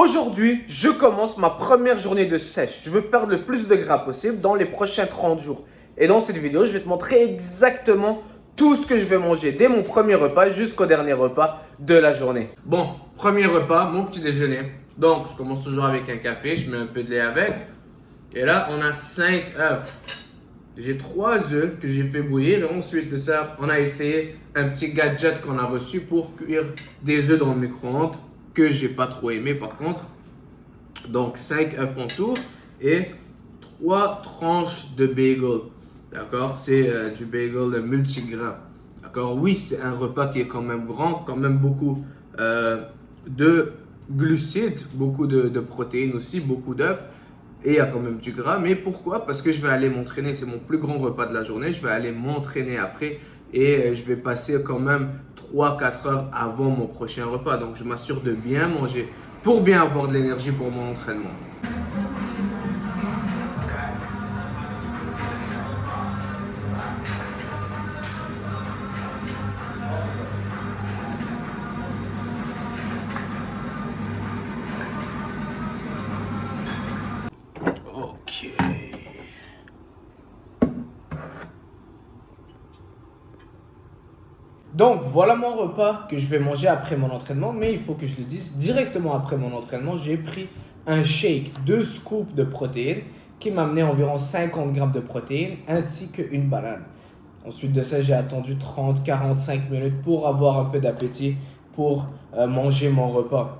Aujourd'hui, je commence ma première journée de sèche. Je veux perdre le plus de gras possible dans les prochains 30 jours. Et dans cette vidéo, je vais te montrer exactement tout ce que je vais manger dès mon premier repas jusqu'au dernier repas de la journée. Bon, premier repas, mon petit déjeuner. Donc, je commence toujours avec un café, je mets un peu de lait avec. Et là, on a 5 œufs. J'ai 3 œufs que j'ai fait bouillir et ensuite de ça, on a essayé un petit gadget qu'on a reçu pour cuire des œufs dans le micro-ondes que j'ai pas trop aimé par contre. Donc 5 œufs en tout et 3 tranches de bagel. D'accord, c'est du bagel multigrain. D'accord, oui, c'est un repas qui est quand même grand, quand même beaucoup de glucides, beaucoup de protéines aussi, beaucoup d'œufs. Et il y a quand même du gras. Mais pourquoi? Parce que je vais aller m'entraîner. C'est mon plus grand repas de la journée. Je vais aller m'entraîner après. Et je vais passer quand même 3-4 heures avant mon prochain repas. Donc je m'assure de bien manger pour bien avoir de l'énergie pour mon entraînement. Ok. Donc voilà mon repas que je vais manger après mon entraînement, mais il faut que je le dise, directement après mon entraînement, j'ai pris un shake, 2 scoops de protéines qui m'a amené environ 50 grammes de protéines ainsi qu'une banane. Ensuite de ça, j'ai attendu 30-45 minutes pour avoir un peu d'appétit pour manger mon repas.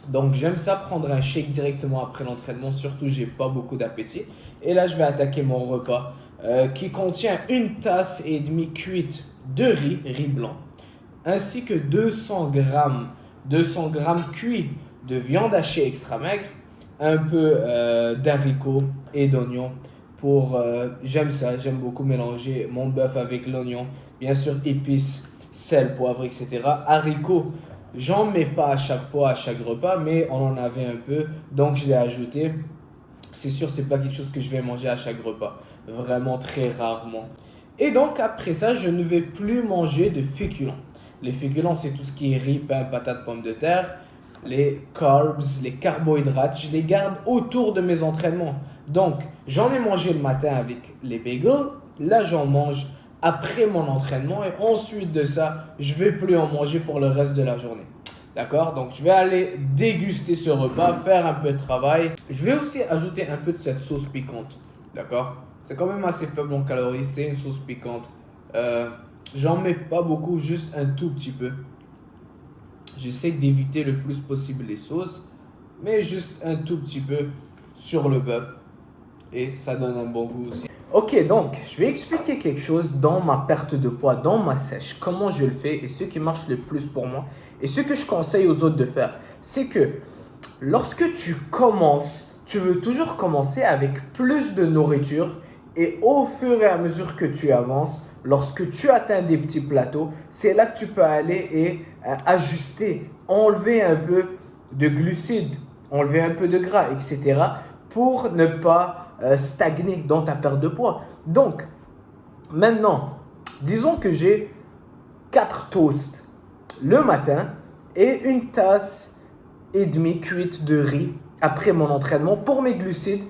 Donc j'aime ça prendre un shake directement après l'entraînement, surtout j'ai pas beaucoup d'appétit. Et là, je vais attaquer mon repas qui contient 1,5 tasse cuite de riz blanc, ainsi que 200 grammes cuits de viande hachée extra maigre, un peu d'haricots et d'oignons. J'aime ça, j'aime beaucoup mélanger mon bœuf avec l'oignon, bien sûr épices, sel, poivre, etc. Haricots, j'en mets pas à chaque fois, à chaque repas, mais on en avait un peu, donc je l'ai ajouté. C'est sûr, c'est pas quelque chose que je vais manger à chaque repas, vraiment très rarement. Et donc après ça, je ne vais plus manger de féculents. Les féculents, c'est tout ce qui est riz, pain, patates, pommes de terre. Les carbs, les carbohydrates, je les garde autour de mes entraînements. Donc, j'en ai mangé le matin avec les bagels. Là, j'en mange après mon entraînement. Et ensuite de ça, je ne vais plus en manger pour le reste de la journée. D'accord? Donc, je vais aller déguster ce repas, faire un peu de travail. Je vais aussi ajouter un peu de cette sauce piquante. D'accord? C'est quand même assez faible en calories. C'est une sauce piquante. J'en mets pas beaucoup, juste un tout petit peu. J'essaie d'éviter le plus possible les sauces, mais juste un tout petit peu sur le bœuf. Et ça donne un bon goût aussi. Ok, donc je vais expliquer quelque chose dans ma perte de poids, dans ma sèche, comment je le fais et ce qui marche le plus pour moi. Et ce que je conseille aux autres de faire, c'est que lorsque tu commences, tu veux toujours commencer avec plus de nourriture et au fur et à mesure que tu avances, lorsque tu atteins des petits plateaux, c'est là que tu peux aller et ajuster, enlever un peu de glucides, enlever un peu de gras, etc. pour ne pas stagner dans ta perte de poids. Donc, maintenant, disons que j'ai 4 toasts le matin et 1,5 tasse cuite de riz après mon entraînement pour mes glucides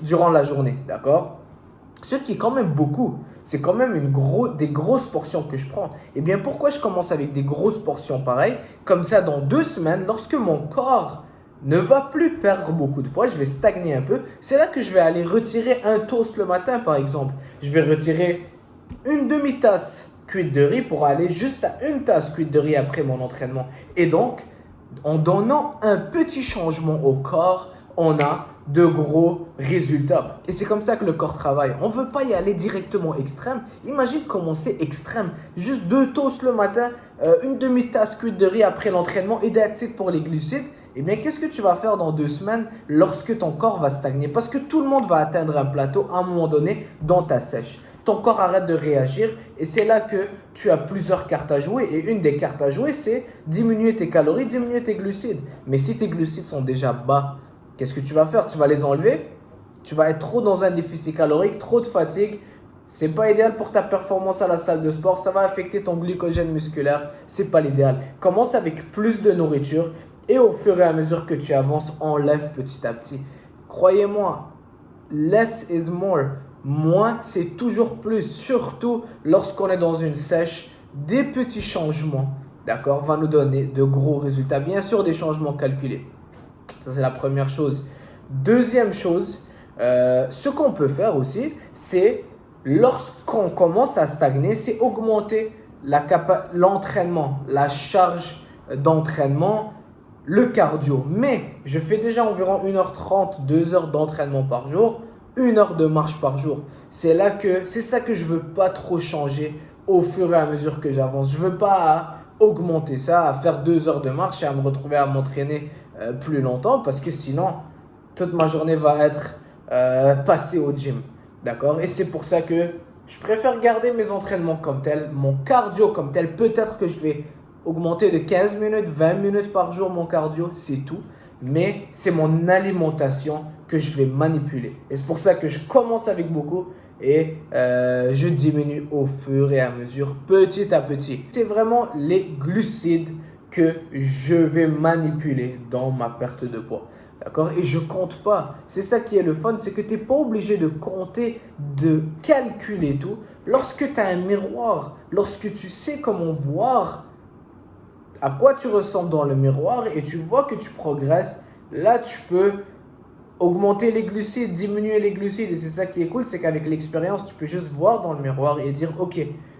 durant la journée, d'accord? Ce qui est quand même beaucoup, c'est quand même des grosses portions que je prends. Et bien pourquoi je commence avec des grosses portions pareilles? Comme ça, dans 2 semaines, lorsque mon corps ne va plus perdre beaucoup de poids, je vais stagner un peu, c'est là que je vais aller retirer un toast le matin par exemple. Je vais retirer une demi-tasse cuite de riz pour aller juste à 1 tasse cuite de riz après mon entraînement. Et donc, en donnant un petit changement au corps, on a de gros résultats. Et c'est comme ça que le corps travaille. On ne veut pas y aller directement extrême. Imagine commencer extrême. Juste 2 toasts le matin, une demi-tasse cuite de riz après l'entraînement et that's it pour les glucides. Eh bien, qu'est-ce que tu vas faire dans 2 semaines lorsque ton corps va stagner? Parce que tout le monde va atteindre un plateau à un moment donné dans ta sèche. Ton corps arrête de réagir et c'est là que tu as plusieurs cartes à jouer. Et une des cartes à jouer, c'est diminuer tes calories, diminuer tes glucides. Mais si tes glucides sont déjà bas, qu'est-ce que tu vas faire? Tu vas les enlever? Tu vas être trop dans un déficit calorique, trop de fatigue. C'est pas idéal pour ta performance à la salle de sport. Ça va affecter ton glycogène musculaire. C'est pas l'idéal. Commence avec plus de nourriture Et au fur et à mesure que tu avances, enlève petit à petit. Croyez-moi, less is more. Moins, c'est toujours plus. Surtout lorsqu'on est dans une sèche, des petits changements, d'accord, va nous donner de gros résultats. Bien sûr, des changements calculés. Ça, c'est la première chose. Deuxième chose, ce qu'on peut faire aussi, c'est lorsqu'on commence à stagner, c'est augmenter l'entraînement, la charge d'entraînement, le cardio. Mais je fais déjà environ 1h30, 2 heures d'entraînement par jour, 1 heure de marche par jour. C'est ça que je veux pas trop changer au fur et à mesure que j'avance. Je veux pas augmenter ça, à faire 2 heures de marche et à me retrouver à m'entraîner plus longtemps parce que sinon, toute ma journée va être passée au gym. D'accord? Et c'est pour ça que je préfère garder mes entraînements comme tel, mon cardio comme tel. Peut-être que je vais augmenter de 15 minutes, 20 minutes par jour mon cardio, c'est tout. Mais c'est mon alimentation que je vais manipuler. Et c'est pour ça que je commence avec beaucoup et je diminue au fur et à mesure, petit à petit. C'est vraiment les glucides que je vais manipuler dans ma perte de poids. D'accord? Et je compte pas. C'est ça qui est le fun, c'est que tu n'es pas obligé de compter, de calculer tout. Lorsque tu as un miroir, lorsque tu sais comment voir à quoi tu ressembles dans le miroir et tu vois que tu progresses, là tu peux augmenter les glucides, diminuer les glucides. Et c'est ça qui est cool, c'est qu'avec l'expérience, tu peux juste voir dans le miroir et dire ok,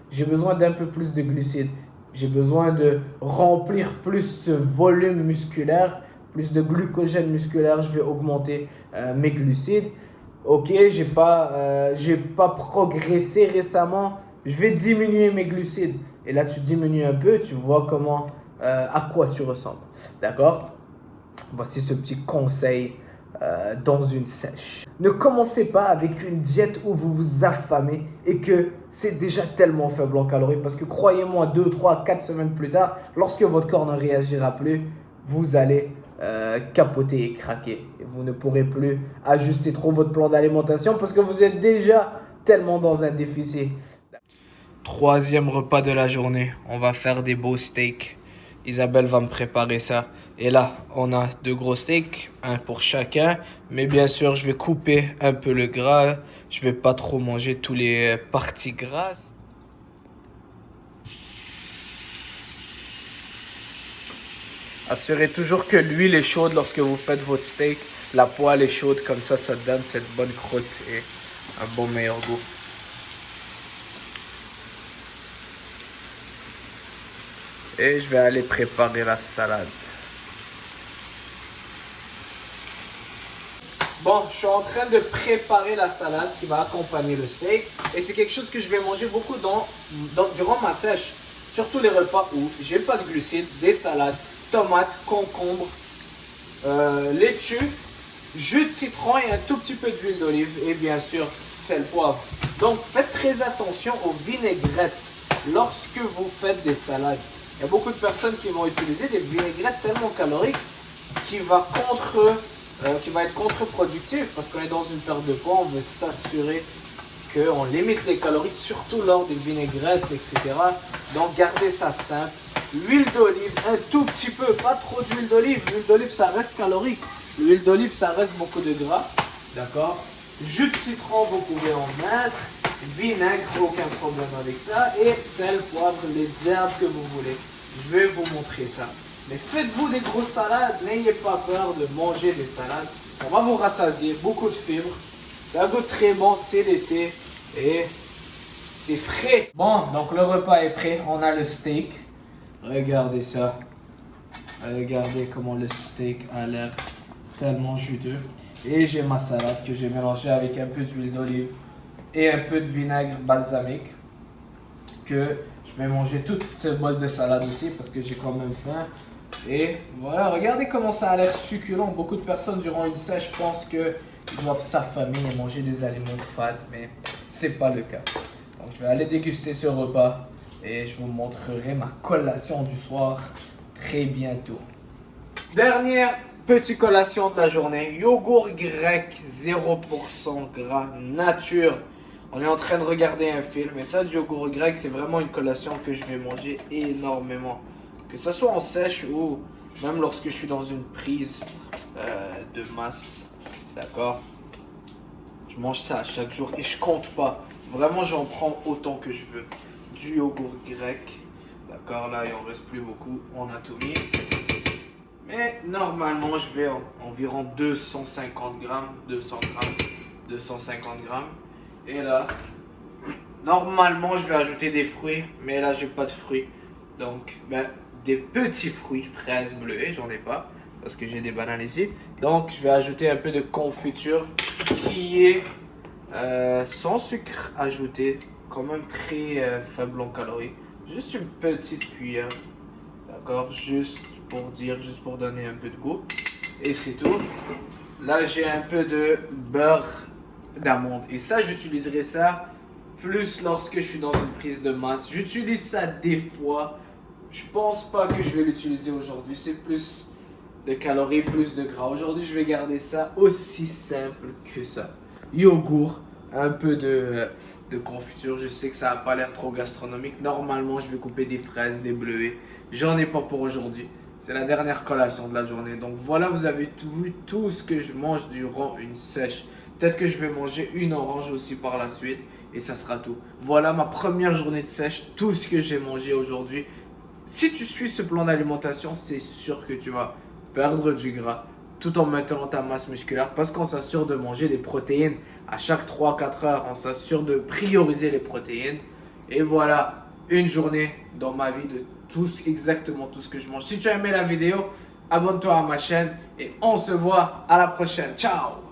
j'ai besoin d'un peu plus de glucides. J'ai besoin de remplir plus ce volume musculaire, plus de glucogène musculaire, je vais augmenter mes glucides. Ok, j'ai pas progressé récemment, je vais diminuer mes glucides. Et là, tu diminues un peu, tu vois à quoi tu ressembles. D'accord? Voici ce petit conseil dans une sèche. Ne commencez pas avec une diète où vous vous affamez et que c'est déjà tellement faible en calories. Parce que croyez-moi, 2, 3, 4 semaines plus tard, lorsque votre corps ne réagira plus, vous allez capoter et craquer. Et vous ne pourrez plus ajuster trop votre plan d'alimentation parce que vous êtes déjà tellement dans un déficit. Troisième repas de la journée, on va faire des beaux steaks. Isabelle va me préparer ça. Et là, on a 2 gros steaks, un pour chacun. Mais bien sûr, je vais couper un peu le gras. Je vais pas trop manger tous les parties grasses. Assurez toujours que l'huile est chaude lorsque vous faites votre steak. La poêle est chaude, comme ça donne cette bonne croûte et un bon meilleur goût. Et je vais aller préparer la salade. Bon, je suis en train de préparer la salade qui va accompagner le steak. Et c'est quelque chose que je vais manger beaucoup durant ma sèche. Surtout les repas où j'ai pas de glucides, des salades, tomates, concombres, laitue, jus de citron et un tout petit peu d'huile d'olive. Et bien sûr, sel, poivre. Donc, faites très attention aux vinaigrettes lorsque vous faites des salades. Il y a beaucoup de personnes qui vont utiliser des vinaigrettes tellement caloriques qui va être contre-productif parce qu'on est dans une perte de poids. On veut s'assurer qu'on limite les calories, surtout lors des vinaigrettes, etc. Donc, gardez ça simple. L'huile d'olive, un tout petit peu, pas trop d'huile d'olive. L'huile d'olive, ça reste calorique. L'huile d'olive, ça reste beaucoup de gras. D'accord? Jus de citron, vous pouvez en mettre. Vinaigre, aucun problème avec ça. Et sel, poivre, les herbes que vous voulez. Je vais vous montrer ça. Mais faites-vous des grosses salades. N'ayez pas peur de manger des salades. Ça va vous rassasier. Beaucoup de fibres. Ça goûte très bon. C'est l'été. Et c'est frais. Bon, donc le repas est prêt. On a le steak. Regardez ça. Regardez comment le steak a l'air tellement juteux. Et j'ai ma salade que j'ai mélangée avec un peu d'huile d'olive et un peu de vinaigre balsamique. Que je vais manger tout ce bol de salade aussi parce que j'ai quand même faim. Et voilà, regardez comment ça a l'air succulent. Beaucoup de personnes durant une sèche pensent qu'ils doivent s'affamer et manger des aliments fat, mais c'est pas le cas. Donc je vais aller déguster ce repas et je vous montrerai ma collation du soir très bientôt. Dernière petite collation de la journée, yogourt grec 0% gras nature. On est en train de regarder un film et ça, du yogourt grec, c'est vraiment une collation que je vais manger énormément. Que ce soit en sèche ou Même lorsque je suis dans une prise de masse, d'accord, je mange ça chaque jour et je compte pas. Vraiment, j'en prends autant que je veux. Du yogourt grec, d'accord, là il en reste plus beaucoup, on a tout mis. Mais normalement, je vais environ 250 grammes, 200 grammes, 250 grammes. Et là, normalement, je vais ajouter des fruits, mais là, j'ai pas de fruits. Donc, des petits fruits, fraises bleuées, j'en ai pas, parce que j'ai des bananes ici. Donc, je vais ajouter un peu de confiture qui est sans sucre ajouté, quand même très faible en calories. Juste une petite cuillère, d'accord, juste pour donner un peu de goût. Et c'est tout. Là, j'ai un peu de beurre d'amande. Et ça, j'utiliserai ça plus lorsque je suis dans une prise de masse. J'utilise ça des fois. Je pense pas que je vais l'utiliser aujourd'hui. C'est plus de calories, plus de gras. Aujourd'hui, je vais garder ça aussi simple que ça. Yogourt, un peu de confiture. Je sais que ça n'a pas l'air trop gastronomique. Normalement, je vais couper des fraises, des bleuets. J'en ai pas pour aujourd'hui. C'est la dernière collation de la journée. Donc voilà, vous avez vu tout ce que je mange durant une sèche. Peut-être que je vais manger une orange aussi par la suite. Et ça sera tout. Voilà ma première journée de sèche. Tout ce que j'ai mangé aujourd'hui. Si tu suis ce plan d'alimentation, c'est sûr que tu vas perdre du gras tout en maintenant ta masse musculaire. Parce qu'on s'assure de manger des protéines à chaque 3-4 heures. On s'assure de prioriser les protéines. Et voilà, une journée dans ma vie de exactement tout ce que je mange. Si tu as aimé la vidéo, abonne-toi à ma chaîne et on se voit à la prochaine. Ciao!